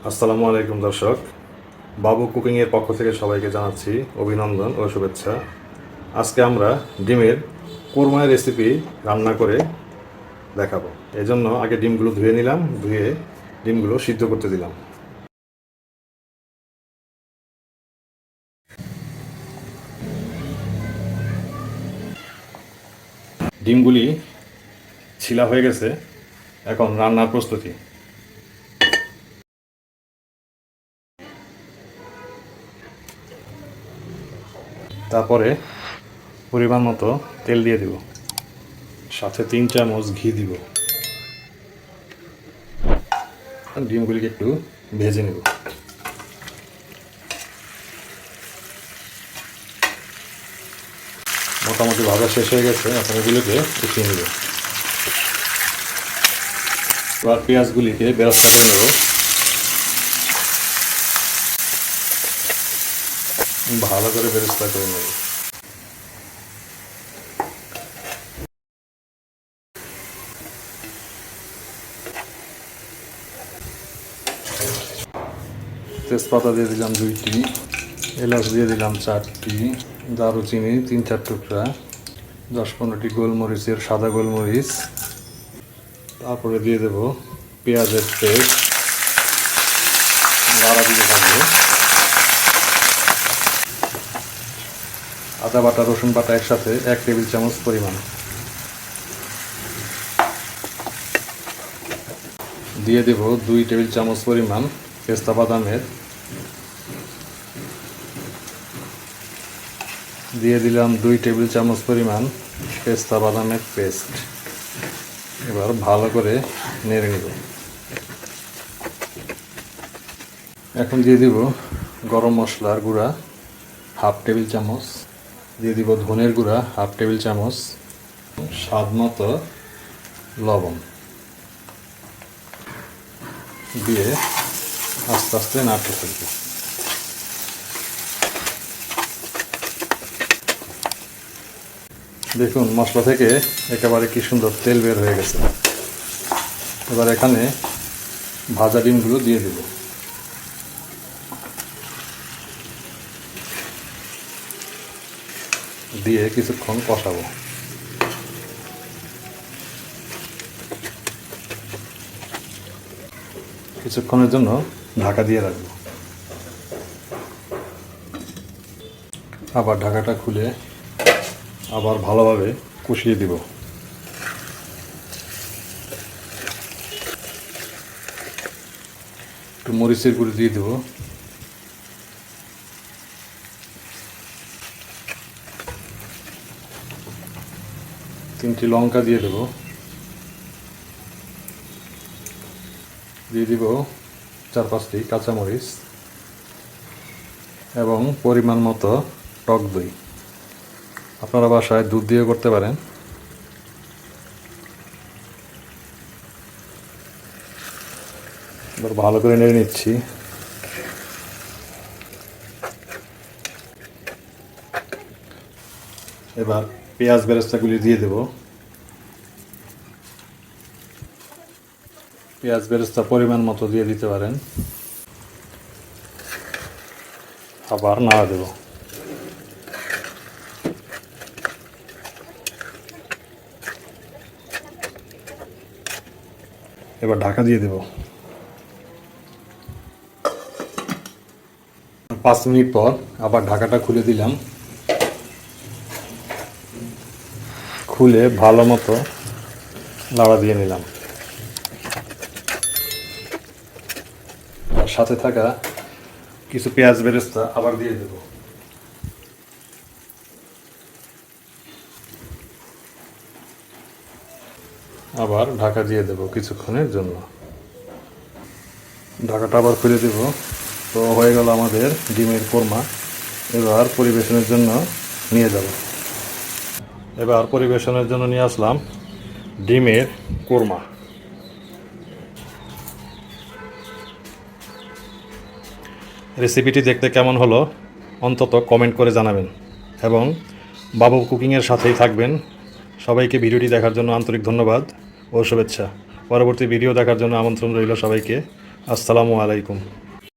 আসসালামু আলাইকুম দর্শক, বাবু কুকিংয়ের পক্ষ থেকে সবাইকে জানাচ্ছি অভিনন্দন ও শুভেচ্ছা। আজকে আমরা ডিমের কোরমার রেসিপি রান্না করে দেখাবো। এই জন্য আগে ডিমগুলো ধুয়ে নিলাম, ধুয়ে ডিমগুলো সিদ্ধ করতে দিলাম। ডিমগুলি ছিলা হয়ে গেছে, এখন রান্নার প্রস্তুতি। তারপরে পরিমাণ মতো তেল দিয়ে দিব, সাথে 3 চামচ ঘি দিব। ডিমগুলিকে একটু ভেজে নেব। মোটামুটি ভাজা শেষ হয়ে গেছে, এখন এগুলোকে উঠিয়ে নেব। এবার পেঁয়াজগুলিকে বেরেস্তা করে নেব। ভালো করে বেরেস্তা করে নেব। তেজপাতা দিয়ে দিলাম 2টি, এলাচ দিয়ে দিলাম 4টি, দারুচিনি 3-4 টুকরা, 10-15টি গোলমরিচের সাদা গোলমরিচ। তারপরে দিয়ে দেব পেঁয়াজের পেস্ট, নাড়া দিয়ে থাকবে। আদা বাটা রসুন বাটা একসাথে 1 টেবিল চামচ পরিমাণ দিয়ে দেব। 2 টেবিল চামচ পরিমাণ পেস্তা বাদামের, দিয়ে দিলাম 2 টেবিল চামচ পরিমাণ পেস্তা বাদামের পেস্ট। এবার ভালো করে নেড়ে নেব। এখন দিয়ে দিব গরম মশলার গুঁড়া 1/2 টেবিল চামচ, দিয়ে দিব ধনের গুঁড়া 1/2 টেবিল চামচ, স্বাদ মতো লবণ দিয়ে আস্তে আস্তে নাড়তে থাকবে। দেখুন মশলা থেকে একেবারে কি সুন্দর তেল বের হয়ে গেছে। এবার এখানে ভাজা ডিমগুলো দিয়ে দেব। দিয়ে কিছুক্ষণ কষাবো। কিছুক্ষণের জন্য ঢাকা দিয়ে রাখবো। আবার ঢাকাটা খুলে আবার ভালোভাবে কষিয়ে দিব। একটু মরিচের গুঁড়ো দিয়ে দেব। তিনটি লঙ্কা দিয়ে দেব। দিয়ে দিব 4-5টি কাঁচামরিচ এবং পরিমাণ মতো টক দই। আপনারা বাসায় দুধ দিয়ে করতে পারেন। এবার ভালো করে নেড়ে নিচ্ছি। এবার পেঁয়াজ বেরেস্তাগুলি দিয়ে দেব। পেঁয়াজ বেরেস্তা পরিমাণ মতো দিয়ে দিতে পারেন। আবার নাড়া দেব। এবার ঢাকা দিয়ে দেব। 5 মিনিট পর আবার ঢাকাটা খুলে দিলাম। খুলে ভালো মতো নাড়া দিয়ে নিলাম। আর সাথে থাকা কিছু পেঁয়াজ বেরেস্তা আবার দিয়ে দেব। আবার ঢাকা দিয়ে দেব কিছুক্ষণের জন্য। ঢাকাটা আবার খুলে দেব। তো হয়ে গেল আমাদের ডিমের কোরমা। এবার পরিবেশনের জন্য নিয়ে যাব। এবার পরিবেশনের জন্য নিয়ে আসলাম ডিমের কোরমা। রেসিপিটি দেখতে কেমন হলো অন্তত কমেন্ট করে জানাবেন এবং বাবু কুকিংয়ের সাথেই থাকবেন। সবাইকে ভিডিওটি দেখার জন্য আন্তরিক ধন্যবাদ ও শুভেচ্ছা। পরবর্তী ভিডিও দেখার জন্য আমন্ত্রণ রইল সবাইকে। আসসালামু আলাইকুম।